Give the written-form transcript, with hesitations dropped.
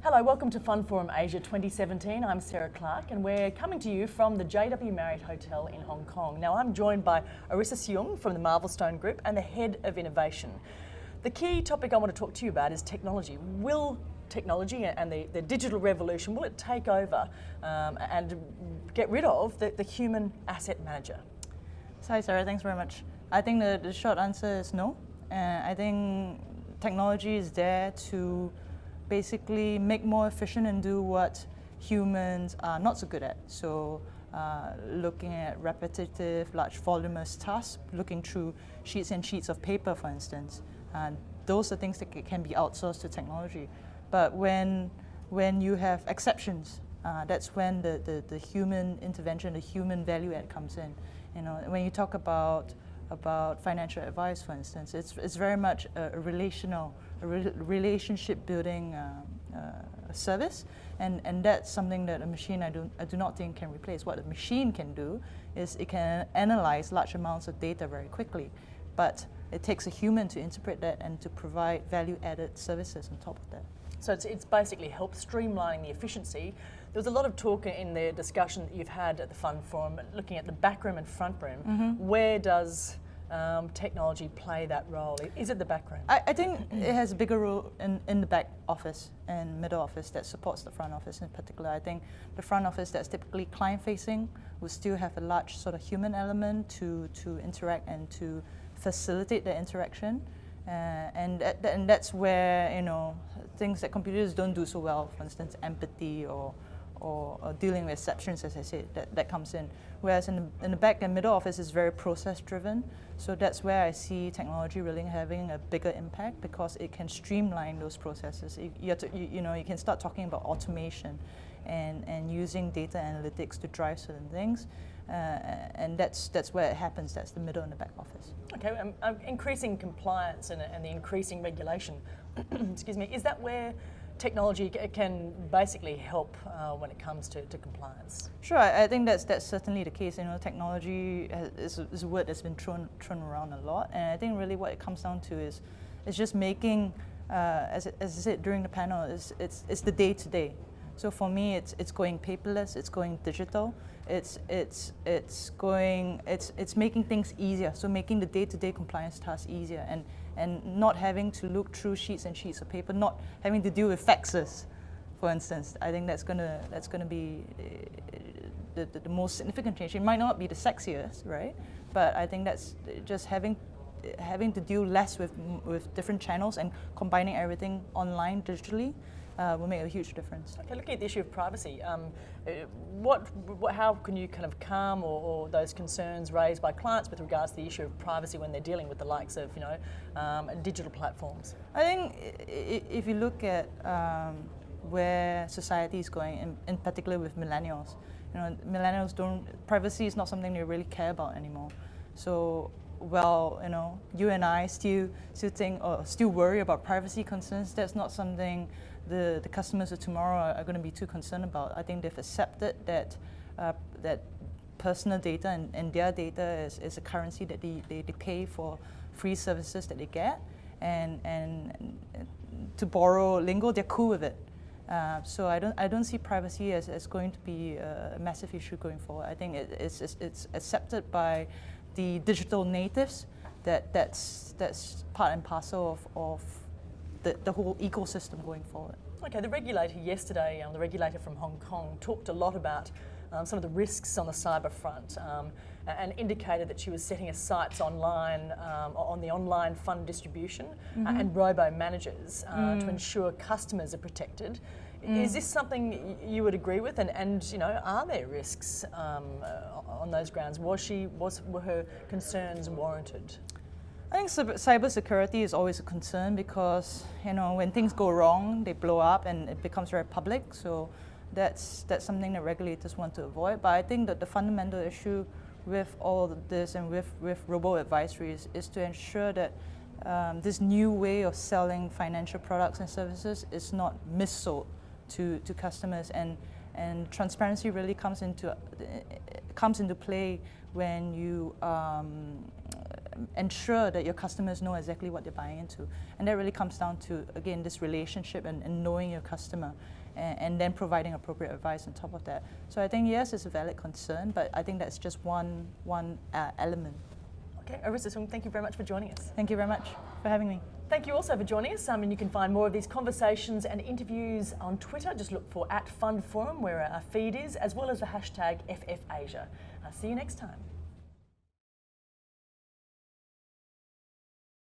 Hello, welcome to FundForum Asia 2017. I'm Sarah Clarke and we're coming to you from the JW Marriott Hotel in Hong Kong. Now I'm joined by Arisa Siong from the Marvelstone Group and the Head of Innovation. The key topic I want to talk to you about is technology. Will technology and the digital revolution, will it take over and get rid of the human asset manager? Hi Sarah, thanks very much. I think the short answer is no. I think technology is there to basically make more efficient and do what humans are not so good at. So looking at repetitive, large voluminous tasks, looking through sheets and sheets of paper, for instance. Those are things that can be outsourced to technology. But when you have exceptions, that's when the human intervention, the human value add comes in. You know, when you talk about financial advice, for instance, it's very much a relationship building service, and that's something that a machine I do not think can replace. What a machine can do is it can analyze large amounts of data very quickly, but it takes a human to interpret that and to provide value-added services on top of that. So it's basically helped streamlining the efficiency. There was a lot of talk in the discussion that you've had at the FundForum, looking at the back room and front room. Mm-hmm. Where does technology play that role? Is it the back room? I think it has a bigger role in the back office and middle office that supports the front office in particular. I think the front office that's typically client-facing will still have a large sort of human element to interact and to facilitate the interaction. And that's where, you know, things that computers don't do so well, for instance, empathy or dealing with exceptions, as I said, that comes in. Whereas in the back and middle office is very process-driven. So that's where I see technology really having a bigger impact, because it can streamline those processes. You can start talking about automation and using data analytics to drive certain things. And that's where it happens. That's the middle and the back office. Okay, increasing compliance and the increasing regulation, excuse me, is that where technology can basically help when it comes to compliance? Sure, I think that's certainly the case. You know, technology is a word that's been thrown around a lot, and I think really what it comes down to is just making, as I said during the panel, it's the day-to-day. So for me, it's going paperless, it's going digital, it's making things easier. So making the day-to-day compliance tasks easier, and not having to look through sheets and sheets of paper, not having to deal with faxes, for instance. I think that's gonna be the most significant change. It might not be the sexiest, right? But I think that's just having to deal less with different channels and combining everything online digitally. Will make a huge difference. Okay, looking at the issue of privacy, how can you kind of calm or those concerns raised by clients with regards to the issue of privacy when they're dealing with the likes of digital platforms? I think if you look at where society is going, in particular with millennials, millennials privacy is not something they really care about anymore. So, well, you and I still think or still worry about privacy concerns. That's not something the customers of tomorrow are going to be too concerned about. I think they've accepted that personal data and their data is a currency that they pay for free services that they get, and to borrow lingo, they're cool with it. So I don't see privacy as going to be a massive issue going forward. I think it's accepted by the digital natives that's part and parcel of the whole ecosystem going forward. Okay, the regulator yesterday, the regulator from Hong Kong, talked a lot about some of the risks on the cyber front and indicated that she was setting her sights online on the online fund distribution and robo-managers to ensure customers are protected. Is this something you would agree with? And are there risks on those grounds? Were her concerns warranted? I think cybersecurity is always a concern because when things go wrong, they blow up and it becomes very public. So that's something that regulators want to avoid. But I think that the fundamental issue with all of this and with robo-advisories is to ensure that this new way of selling financial products and services is not mis-sold to customers, and transparency really comes into play when you ensure that your customers know exactly what they're buying into. And that really comes down to, again, this relationship and knowing your customer, and then providing appropriate advice on top of that. So I think, yes, it's a valid concern, but I think that's just one element. Okay, Arisa Siong, thank you very much for joining us. Thank you very much for having me. Thank you also for joining us. And you can find more of these conversations and interviews on Twitter. Just look for @FundForum, where our feed is, as well as the hashtag FFAsia. See you next time.